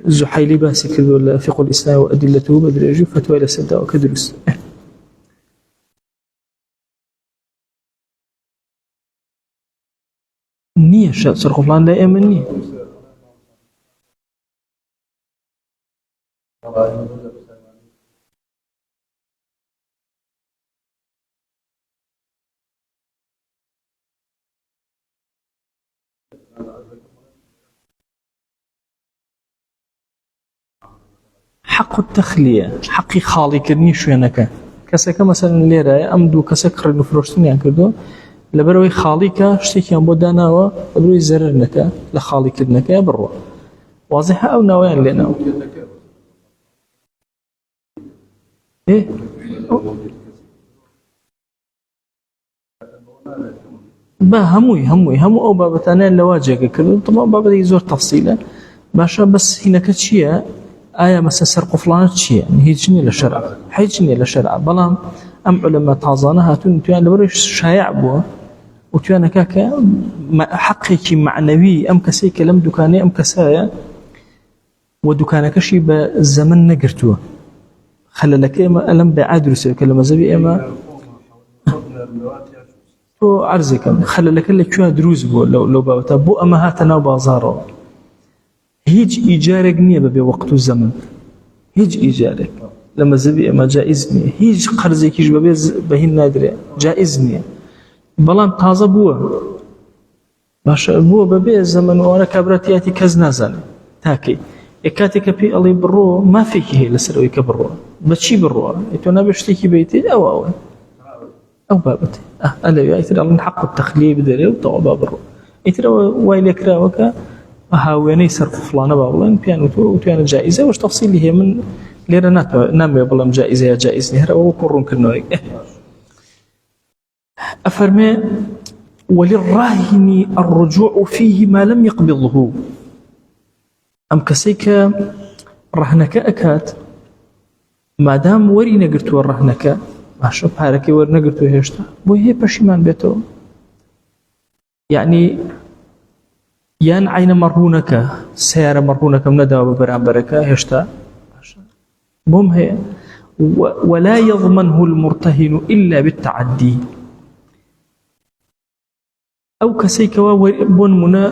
الزحيلي باسي كذو فقه الإسلام وأدلته بدرجة فتوى إلى سر داو كدروس نية سرق فلان دائما نية حق التخلية حقي خالي كرني شوينك كسك مثلا ليرة أمدو كسك رنو فروشتني عن كردو لبروي خاليك شتيك ينبو داناوا لبروي زررنك لخالي كرنك يا بروا واضحة أو نوعين لنا إيه با هموي أو بابتانا لواجهك كردو طبعا بابا دي زور تفصيلا باشا بس هنا كتشيا آية مثلا سرق فلان تشيا يعني هيجني للشرع بلام أم علماء تعظانها توان لبروي شايع بوا وتوانا كاكا حقك معنوي أم كسيك لم دكاني أم كسايا ودكانك شي بالزمن نقرتوه خللك إما ألم بعادرس كلمة زبي إما تو عرزك خللك اللي كوا دروز بو لو بابتا بو أما هاتنا بازاره هيج إيجارك نية بوقت الزمن هيج إيجارك لما زبي إما جائز نية هيج قرزك يجب بهين نادرة جائز نية بلام تازه بوه باشا بوه ببيع الزمن وانا كابراتياتي كز نازل تاكي اكاتك بي الله برو ما فيك هي لسروي كبرو بتشي برو انتو نبشتكي بيتي او بابتي الا ياثر الله حق التخليه بدري وطو بابرو يترى ويلك راوك هاويني صرف فلانه بابلن بيان وتيان جائزه واش تفصيل هي من ليرنات نامي بلام جائزه جائز نهر وكرون كنوي أفرمي وللراهن الرجوع فيه ما لم يقبضه أم كسيك رهنك أكاد ما دام وري نقرتو الرهنك ما شو بحالك وري نقرتو هشتا بو هي بشيمان بيتو يعني يان عين مرهونك سيارة مرهونك من دوا ببرامبرك هشتا بوم هي ولا يضمنه المرتهن إلا بالتعدي أو كسيك بون منا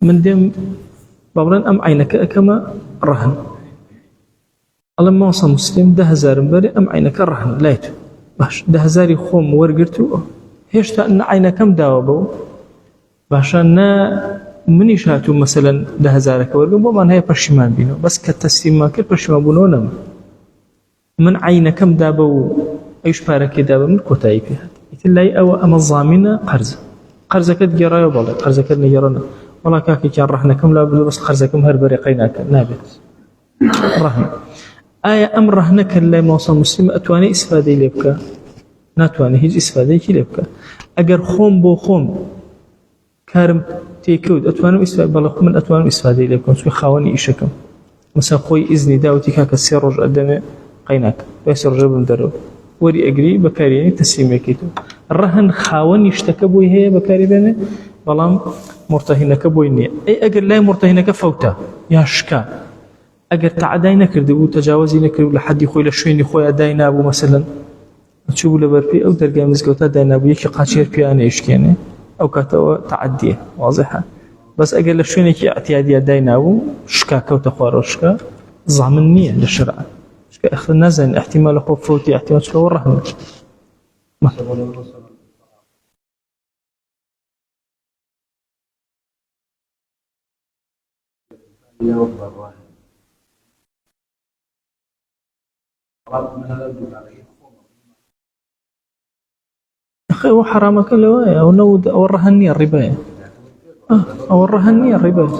من دم بابران أم عينك كما رهن الله ما وصل مسلم 10,000 بري أم عينك رهن لايتو باش 10,000 خوم ورقرتو هشتا أن عينكم داوبو باش أن منيش هاتو مثلا 10,000 ورقم بومان هاي برشمان بينو بس كالتسليم ما كل برشمان بونونم من عينكم دابو أيش بارك دابو من كوتاي فيها يتلاقي أو أما الضامنة قرزة كد جرايو بالله قرزة كد نجرنا والله كاكي كان رهنكم لا بس قرزكم هربري قيناك نابت رهن آية أمر رهنك اللي موصل مسلم أتواني إسفادي لبكا ناتواني هيج إسفادي كي لبكا أجر خوم بو خوم كارم تيكود أتوانم إسفادي بالله من أتوانم إسفادي لبكا سوي خاوني إيشكم مثلا خوي إذني داوتي كاك السيرج أدنى قيناك ويسر جبل درو وري أجري بكاريني تسليم كيتو الرهن خاوني اشتكبوا هي بكاري بني بلام مرتهنك بويني أي أجر لا مرتهنك فوتا يا شكا أجر تعدينا كردو تجاوزينا كردو لحد يخوي لشوين خوي أدينا أبو مثلا تشوفوا لبربي أو درجة مزجوتا دينا أبو يكي قاشير بيانة إشكينه أو كتو تعديه واضحة بس أجر لشوين يكي اعتيادية دينا أبو شكا كوتا خوار شكا ضامنية للشرع شكا أخذ نزن احتمال خوف فوتي احتمال شكا ورهن أخي هو حرامك اللواء أو نود أو الرهنية الرباية أو الرهنية الرباية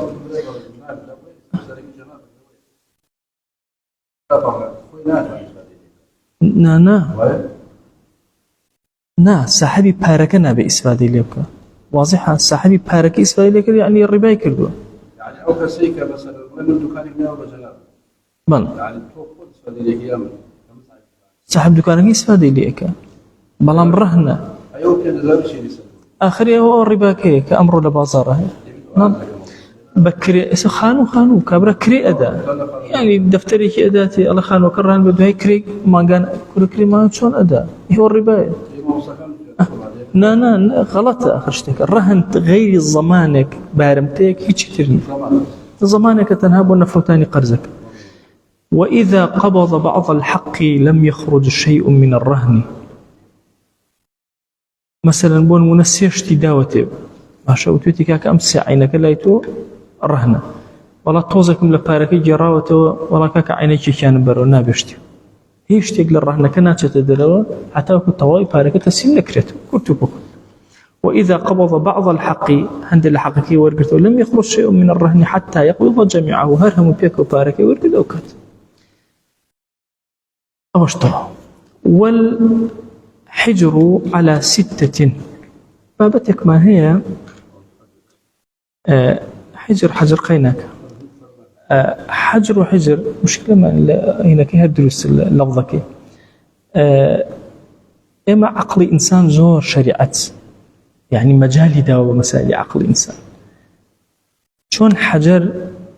نا صاحبي بارك نبي إسفادي ليك واضحة صاحبي بارك إسفادي ليك يعني الرباية كردوا يعني أو كسيكة مثلا من الدكان يبنيه وجلال بل يعني توقف إسفادي ليك يامن صاحب دكانك إسفادي ليك بلام رهنة أيوة كان ذلك شيء يسمى آخر هو الربا كيك أمره لبازاره نعم بكري خانو كابرا كري أدا يعني دفتري كي أداتي الله خانو كرهن بده هي كري ما كان كل كري ما شلون أدا هو الربا نا غلط آخر شتك الرهن غير زمانك بارمتك هيك ترني زمانك تنهب ونفوتاني قرزك وإذا قبض بعض الحق لم يخرج شيء من الرهن مثلا بون منسيشتي داوتي باشا وتوتي كاك أمس عينك لايتو رهنة ولا توزكم لباركي جراوته ولا كاك عينك كان برو نابشتي هيش تقل الرهنة كنا تتدلوا حتى وكو طوائي باركي تسيم نكرته كرتبك وإذا قبض بعض الحق عند الحق كي ورقته لم يخرج شيء من الرهن حتى يقبض جميعه هرهم بيكو باركي ورقد أوكت أوشطه والحجر على 6 بابتك ما هي حجر قيناك حجر مشكلة ما هنا كي هدرس اللفظة إما عقل إنسان زور شريعة يعني مجالي داوة مسائل عقل إنسان شون حجر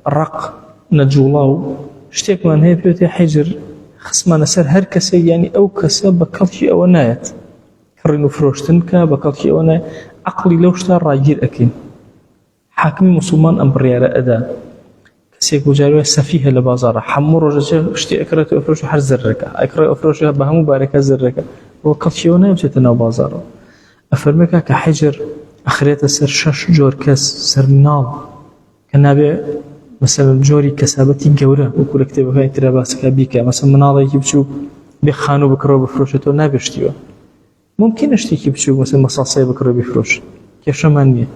رق نجولاو اشتيك من هي بيوتي حجر خصما نسر هر كسي يعني أو كسا بكالشي أو نايت كرنو فروشتنك بكالشي أو نايت عقلي لو اشتار راجير أكين حاكم مسلمان أمبريار أدا كسيك وجاروه سفيه لبازاره حمو رجل اشتي أكرته أفروشه حر زرقة أكره أفروشه بهمو باركة زرقة وكالشي أو نايت بشتنا بازاره أفرمك كحجر أخريت سر شش جور كس سر نال كنابي مثلا جوري كسابتي جورة وكل كتاب هاي تراباسك بيكا مثلا مناضي يبشو بخانو بكرو بفروشته نابشتيو ممكن اشتي يبشو مثلا مصاصي بكرو بفروش كيف مانية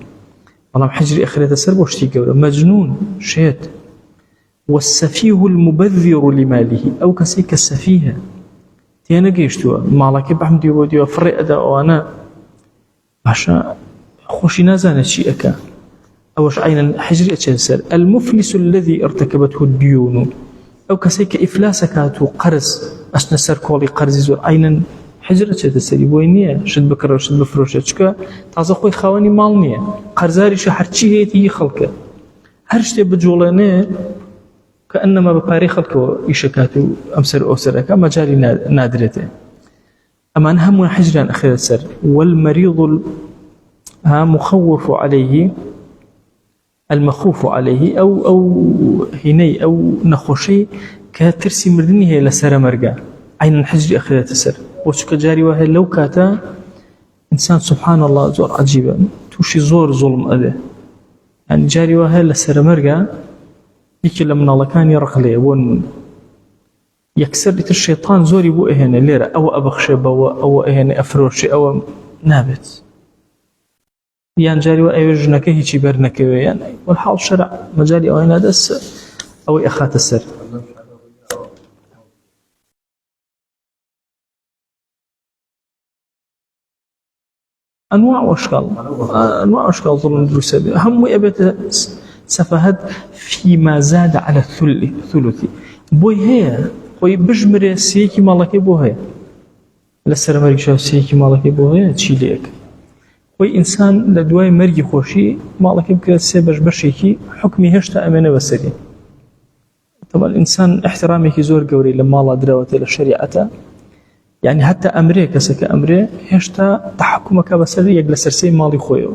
والله حجري أخريت سر بوشتي جورة مجنون شيت والسفيه المبذر لماله أو كسيك السفيه تيانا جيشتوا مالك بحمدي وديو فرق أدا وأنا عشان خوشي نازانة شيء أكا أوش عين حجري أتشنسر المفلس الذي ارتكبته الديون أو كسيك إفلاسكات قرز أشنسر كولي قرز زور عين حجري أتشنسر يبوينية شد بكرة وشد بفروشة شكا تعزقوي خواني مالنية قرزاري شحرتشي هيتي خلقه هرشتي بجولاني كأنما بباري خلقه إيشكاتو أمسر أوسرك مجالي نادرته أما أنهم حجرا أخير السر والمريض مخوف عليه المخوف عليه أو هني أو نخوشي كترسي مردني هي لسر مرقا عين حجر أخذة سر وشك جاري وهي لو كاتا إنسان سبحان الله زور عجيبة توشي زور ظلم أذى يعني جاري وهي لسر مرقا يكي لمن الله كان يرقلي ون يكسر الشيطان زوري بو إهنا ليرة أو أبخشي أو إهنا أفروشي أو نابت يعني جاري وأيوجنك هيجي برنك يعني والحال شرع مجالي أو هنا دس أو أخات السر أنواع وأشكال ظلم دروس هم يبت سفهد فيما زاد على الثلث بوي هي خوي بجمر سيكي مالك بوهي لسر مرقشا سيكي مالك بوهي تشي ليك خوي إنسان لدواي مرقي خوشي مالك بكرة سيبش بشيكي حكمي هشتا أمانة بسري طبعا الإنسان احترامي كي زور قوري لما الله دراوته للشريعة يعني حتى أمري كسك أمري هشتا تحكمك بسري يجلس سي مالي خويو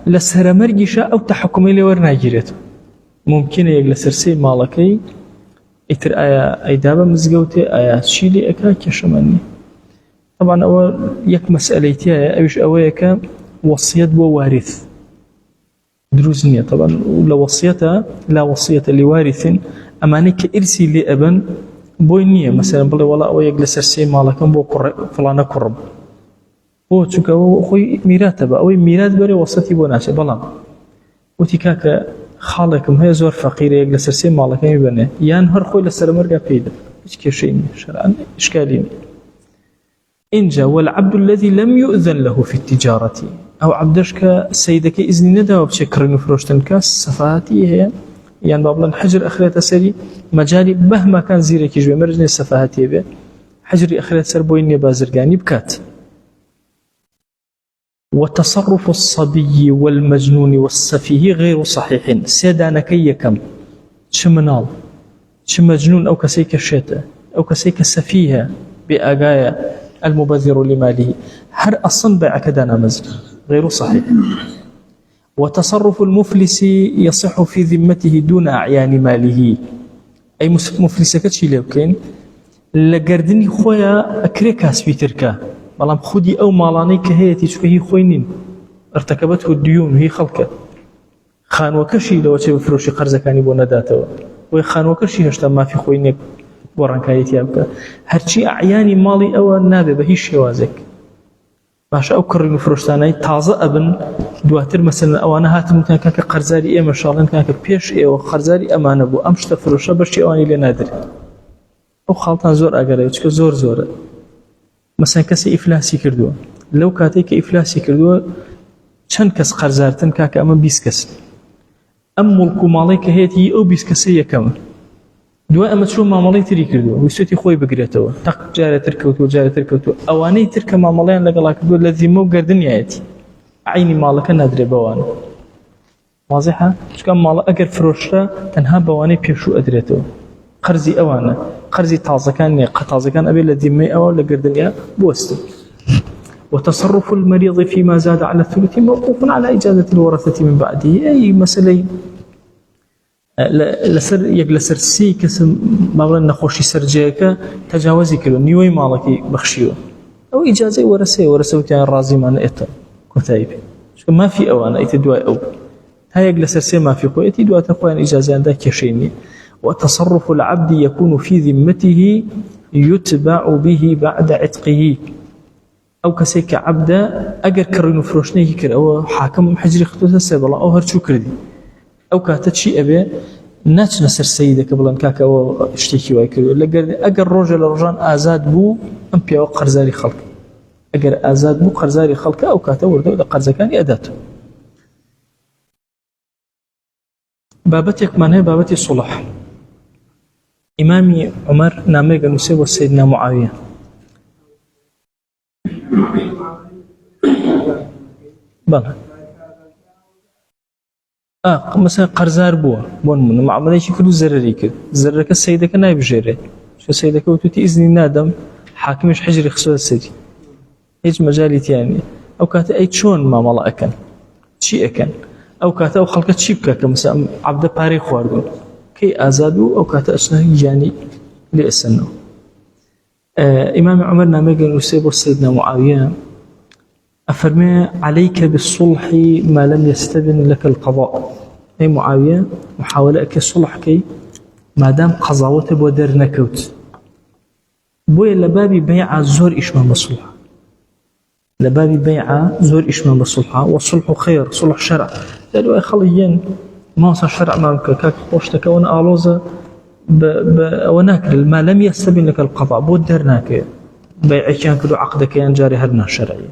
لسر مرقشا أو تحكمي لي ورنا جيرته ممكن يجلس سي مالكي يتر أي دابة مزجوتي أي شيلي أكا كشماني طبعا أول يك مسألتي أيش أويك وصية ووارث دروزنية طبعا ولا وصيتها لا وصية لوارث أمانك إرسي لأبن بوينية مثلا بلي ولا أو يجلس سي مالكم بو فلان قرب هو تشوكا خوي ميراث أو ميراث بري وصيتي بناسي بلام وتكاك خالكم هي زور فقير يجلس سي مالك يبنى يان هر خوي لسر مرقا بيدا ايش كشيء شرعا اشكالين ان جاء والعبد الذي لم يؤذن له في التجاره او عبدشك سيدك اذن ندا وبشكر نفروشتن كاس سفاهتي هي يعني بابلن حجر اخرته سري مجالي مهما كان زيرك يجي مرجني سفاهتي به حجر اخرته سر بويني بازرغاني بكات وتصرف الصبي والمجنون والسفيه غير صحيح سيدانك يكم شمنال شمجنون أو كسيك الشتاء أو كسيك السفيه بأغاية المبذر لماله هر أصلا بيع كدانا مزج غير صحيح وتصرف المفلس يصح في ذمته دون أعيان ماله أي مفلس كتشي لوكين لقردني خويا أكريكاس في تركه بلام خودي أو مالاني كهيتي شوهي خوينين ارتكبته الديون وهي خلقه خان وكشي لو تشوف فروشي قرزة كاني بونا داته وي خان وكشي هشتا ما في خوينك ورانكايتي أبكا هرشي أعياني مالي أو النابي بهي شوازك باش أو كرين فروشتاني تازة أبن دواتر مثلا أو أنا هاتم كان كاك قرزاري إيه مشاغلين كاك بيش إيه وقرزاري أمانة بو أمشتا فروشا بشي أواني لنادر أو خالتان زور أقرأ يتشك زور مثلا كسي إفلاسي كردوا لو كاتيك إفلاسي كردوا چەند کەس قەرزارتن کاکە ئەمە 20 کەس ئەم مڵک و ماڵەی کە هەیەی ئەو 20 کەسە یەکەمە دوای ئەمە چۆن مامەڵەی تری کردووە ویستێتی خۆی بگرێتەوە تەق جارێتر کەوتووە ئەوانەی ترکە مامەڵەیان لەگەڵا کردووە لە ذیمە و گەردنیایەتی عینی ماڵەکە نادرێ بەوانە واضحە چونکە ماڵە ئەگەر فرۆشرا تەنها بەوانەی پێشوو ئەدرێتەوە قەرزی ئەوانە قەرزی تازەکان نیە تازەکان ئەبێ لە ذیمەی ئەوە لە گەردنیا بوەستن وتصرف المريض فيما زاد على الثلث موقوف على إجازة الورثة من بعده أي مسألة لسر سي كسم مابلا نخوشي سرجيك تجاوزي كله نيوي مالكي بخشيو أو إجازة ورثة كان رازي معنا إتا كتايب ما في أوان أي تدواء أو هاي يجلس سي ما في قوة دواء تقوى إجازة عندها كشيني وتصرف العبد يكون في ذمته يتبع به بعد عتقه أو كسيك عبدا أجر كرنو فروشني كر أو حاكم حجري خطوة السبلة أو هرشو كردي أو كاتشي أبي ناتش نسر سيدك قبل كاك أو اشتكي ويكرو لقى أجر رجال آزاد بو أمبيا وقرزاري خلق أجر آزاد بو قرزاري خلق أو كاتور دولة قرزة كان أداته بابتك معناه بابتي صلح إمامي عمر نامي قالوا سيبوا سيدنا معاوية بله مثلا قرزار بون من معامله شي كلو زرري كد زرك السيده كان يبجري شو سيدك وتوتي اذن نادم حاكمش حجري خصوص السجن هيج مجالي يعني او كانت اي شلون ما ملا اكن چی ئەکەن ئەو کاتە ئەو خەڵکە چی بکە کە مەسەڵەن عەبدە پارەی خواردوون کەی ئازاد و ئەو کاتە ئەچنە گیانی لێ ئەسەنەوە. ئیمام عومەر نامەیەکی نووسێ بۆ سەیدنا معاویە ئەفەرمێ عەلەیکە بالصلح ما لم يستبن لك القضاء. ئەی معاویە محاولە ئەکە سڵحکەی مادام قەزاوەتە بۆ دەرنەکەوت. بۆیە لە بابی بەیعە زۆر ئیشمان بە سڵح، لە بابی بەیعە زۆر ئیشمان بە سڵحە وەسڵح خەیر سڵح شەرع. دوای خەڵک ماسا شەرعمان بکە کاک خۆشتەکەون ئاڵۆزە ئەوە ناکرێت ما لم يستبن لك القضاء بۆ دەرناکەوێت بەیعێکیان کرد و عەقدەکەیان جارێ هەر ناشەرعیە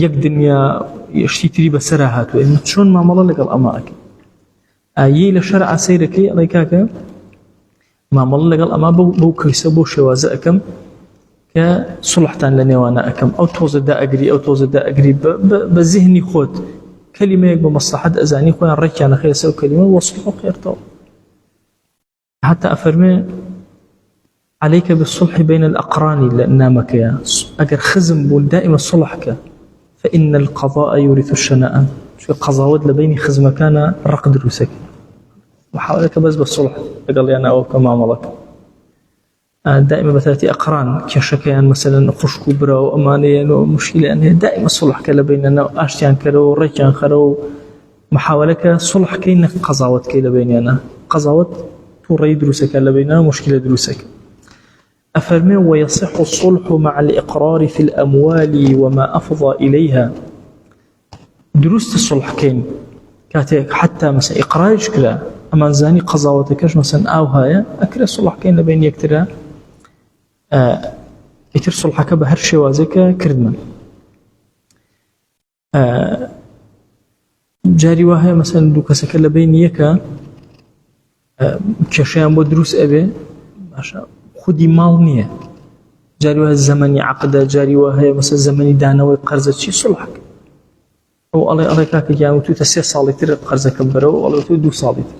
یەک دنیا شتی تری بەسەرا هاتووە ئێمە چۆن مامەڵە لەگەڵ ئەمە ئەکەین. ئایەی لە شەرع سەیرەکەی ئەڵێ کاکە مامەڵە لەگەڵ ئەمە بەو کەیسە بۆ شێوازە ئەەکەم کە سڵحتان لە نێوانە ئەەکەم ئەو تۆزە دائەگری ئەو تۆزە دائەگری بە زیهنی خۆت کەلیمەیەک بە مەسلحەت ئەزانی خۆیان ڕێکیان نەخێسە و کەلیمە وەسڵح خێرتەوە. حتى أفرمي عليك بالصلح بين الأقران لأنامك أجر خزم بول دائما الصلحك فإن القضاء يورث الشناء. شو قضاوت لبيني خزم كان رقد روسك وحاولك بس بالصلح قال أنا أو كما عملك دائما بثلاثي أقران كشكيان مثلا خش كبرى وأمانيا ومشكلة أنها دائما الصلح كلا بيننا أشتيان كرو ريكان خرو محاولك صلح كينك قضاوت كلا بيني أنا قضاوت رأي دروسك لبيننا مشكلة دروسك. أفرمي ويصح الصلح مع الإقرار في الأموال وما أفضى إليها. دروس الصلح كين كاتك حتى مثلا إقرارش كلا أما زاني قضاوتكش مثلا أو هاي أكل الصلح كين لبين يكترى يتر صلحك بهر شوازك كردمن جاري وهاي مثلا دوكسك لبين يكا کێشەیان بۆ دروست ئەبێ باشە خودی ماڵ نییە جاری وایە زەمەنی عەقدە جاری وایە هەیە مەسەڵەن زەمەنی دانەوەی قەرزە چی سڵحەک ئەو ئەڵێ کاکە گیان توتە 3 ساڵی تر قەرزەکەم بەرەوە ئەڵێ تو 2 ساڵی تر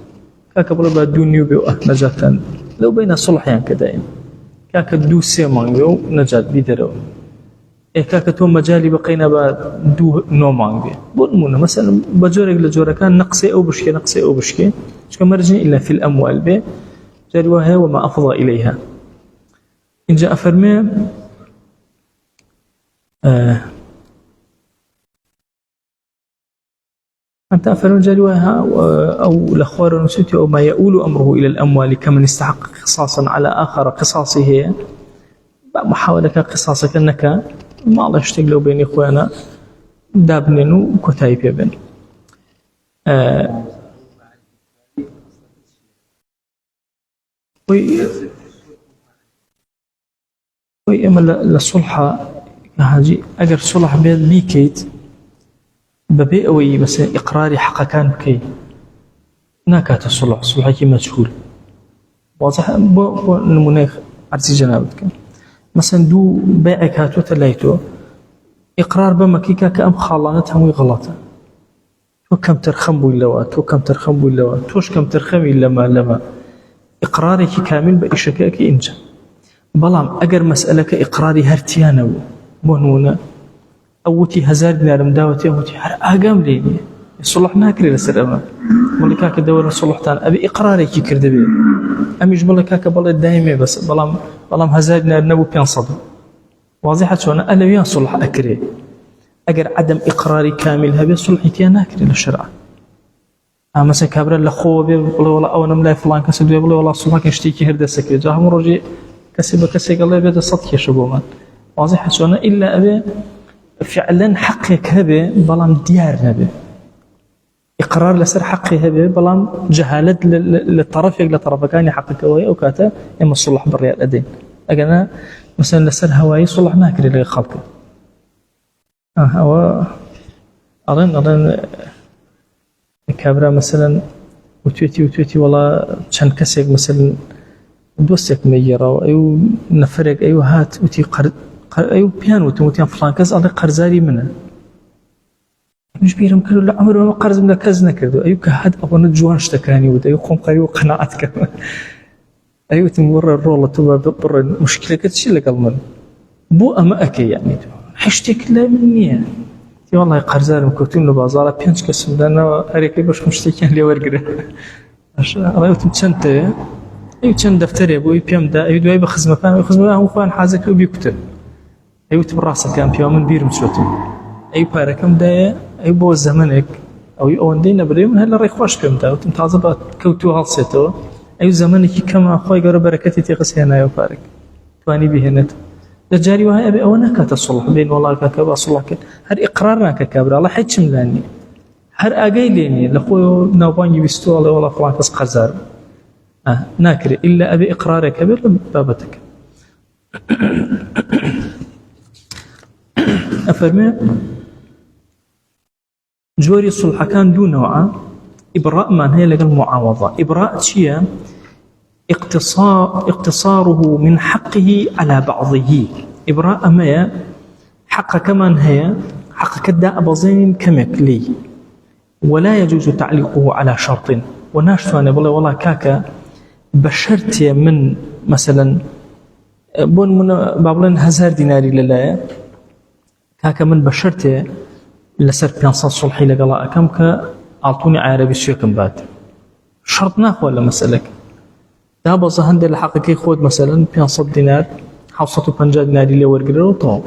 کاکە بڵێ با 2.5 بێ و نەجاتان لەو بینە سڵحیان کە دائیم کاکە 2-3 مانگ بێ و نەجات بی دەرەوە کاکە تۆ مەجالی بەقەینە بە 2-9 مانگ بێ بۆ نمونە مەسەڵەن بە جۆرێک لە جۆرەکان نەقسەی ئەو بشکێ نەقسەی ئەو بشکێ چکە مەرجێ إلا في الأموال به جاري وهي وما أفضى إليها. إن جاء فرمي أنت أفرمي جاري وها أو الأخوار نسيتي أو ما يؤول أمره إلى الأموال كمن استحق قصاصا على آخر قصاصه محاولة قصاصك أنك ما الله يشتغلوا بين إخوانا دابنين وكتايب يبن. وإما للصلحة هاجي أجر صلح بين ميكيت ببيع أوي مثلا إقراري حق كان بكي ناكات الصلح صلحك مجهول واضح المناخ عرسي جنابتك مثلا دو بيعك هاتو تلايتو إقرار بمكيكا كأم خالانتها وي غلطة تو كم ترخم بويلوا تو كم ترخم بويلوا توش كم ترخم إلا ما لما إقرارك كامل بإشكاك إنجا بلام أجر مسألة إقراري هرتيانو بونونا أوتي 1000 دينار مداوتي أوتي هر أقام ليني الصلح ناكري لسر أما ملكاك دور الصلح تان أبي إقرارك كردبي أمي جبل كاك بلا دائما بس بلام 1000 دينار نبو بينصدو واضحة شونا ألويان صلح أكري أجر عدم إقراري كامل هبي صلحي تيا ناكري للشرع. مثلا كابرا لخو بي والله أو نملا فلان كسب يقول والله صلحك يشتكي هرد سكري جاه مرجي كسب الله بيد صدق شبومان واضح شلون إلا أبي فعلا حقك هبه بلام ديار هبه إقرار لسر حقي هبه بلام جهالة للطرف يقل طرف كان يحقق هواي أو كاتا إما الصلح بالريال أدين أجنا مثلا لسر هواي صلح ناكري لخلقه هو أظن كابرا مثلا وتويتي والله كان كسيك مثلا دوستك ميرا أيو نفرق أيو هات وتي أيو بيانو تموتيان فلان كز الله قرزاري منه مش بيرم كله لا عمره ما قرز من كز نكردو أيو كهاد أبغى نجوان اشتكاني ود أيو قوم قريب وقناعتك أيو تمر الرولة تبى بقر مشكلة كتشيل لك المن بو أما أكي يعني حشتك لا مني تی والله قەرزارم کەوتوم لە بازاڕە 5 کەسم دانەوە هەرێکی بەشم شتێکیان لێ وەرگرە ڕێوتم چەندتەیە ئەو چەند دەفتەرێ بۆی پێمدا ئەو دوای بە خزمەکان هەموو خۆیان حازەکە و بیکوتن ئەیوتم ڕاستەکەم پیاوە من بیرم چۆتم ئەی پارەکەم دایە ئەی بۆ زەمنێک ئەوی ئەوەندەی نەبرێ من هەر لە ڕێی خۆش پێم داوتم تازە بە کەوتو هەڵسێتەوە ئەو زەمنێکی کەمە خۆی گەورە بەرەکەتی تێقس هێنایەوە پارێک توانی بهێنێت دەجاری وایە ئەبێ ئەوە ناکاتە سڵح بین وەڵا کاکە با سڵحکرد هەر ئیقرار ناکە کابراڵە حەچم لانی هەر ئاگای لێ نییە لە خۆی ناوبانگی بیستوڵێ وەڵا فڵان کەس قەرزار ناکرێت ئللا ئەبێ ئیقرارێکە بێت لە بابەتەکە ئەفەرمێ جۆری سڵحەکان دوو نەوعە ئیبڕاءمان هەیە لەگەڵ معاوەضە ئیبڕاء چییە؟ اقتصاره من حقه على بعضه إبراء أمايا حق كمان هي حق كدا أبظين كمك لي ولا يجوز تعليقه على شرط وناشتواني بالله والله كاكا بشرت من مثلا بون من بابلن 1000 ديناري للايا كاكا من بشرت لسر بيانصات صلحي لقلاء كم كأعطوني عربي سيوكم بعد شرط ناخو ولا مسألك دابا هەندێک لە حەقەکەی خۆت مەسەلەن 500 دینار 750 دیناری لێ وەرگرەوە تەواو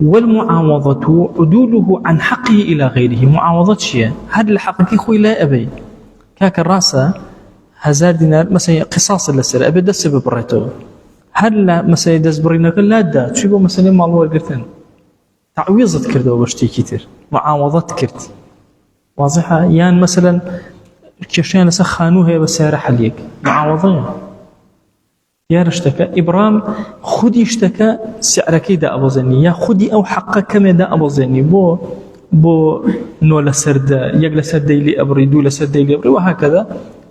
والمعاوضة عدوله عن حقه إلى غيره معاوضة چییە؟ هەر لە حەقەکەی خۆی لا ئەبەی کاکە ڕاستە 1000 دینار مەسەڵەن قیساس لەسەر ئەبێ دەستی ببڕێتەوە هەر لە مەسەلەی دەستبڕینەکە لادا چی بۆ مەسەلەی ماڵ وەرگرتن تعویضت کردەوە بە شتێکی تر معاوضەت کرد واضحە یان مەسەلەن کێشیان لەسەر خانوو هەیە بە سیارە حەلیەک معاوەضەیە دیارە شتەکە ئیبرام خودی شتەکە سعرەکەی دا ئەبەزێنی یا خودی ئەو حەقە کەمێ دا ئەبەزێنی بۆ 9 لەسەر 1 لەسەر 10 لێ ئەبڕی 2 لەسەر 10 لێ ئەبڕی و هەکەدا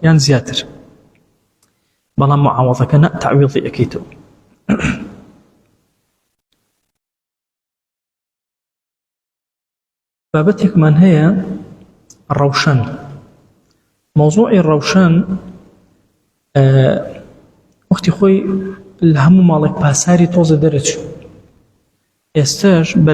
یان زیاتر بەڵام معاوەضەکە نە تعویضی ئەکەیتەوە بابەتێکمان هەیە ڕەوشەن موضوعی ڕەوشەن وەختی خۆی لە هەموو ماڵێک پاساری تۆزە دەرەچوو ئێستاش بە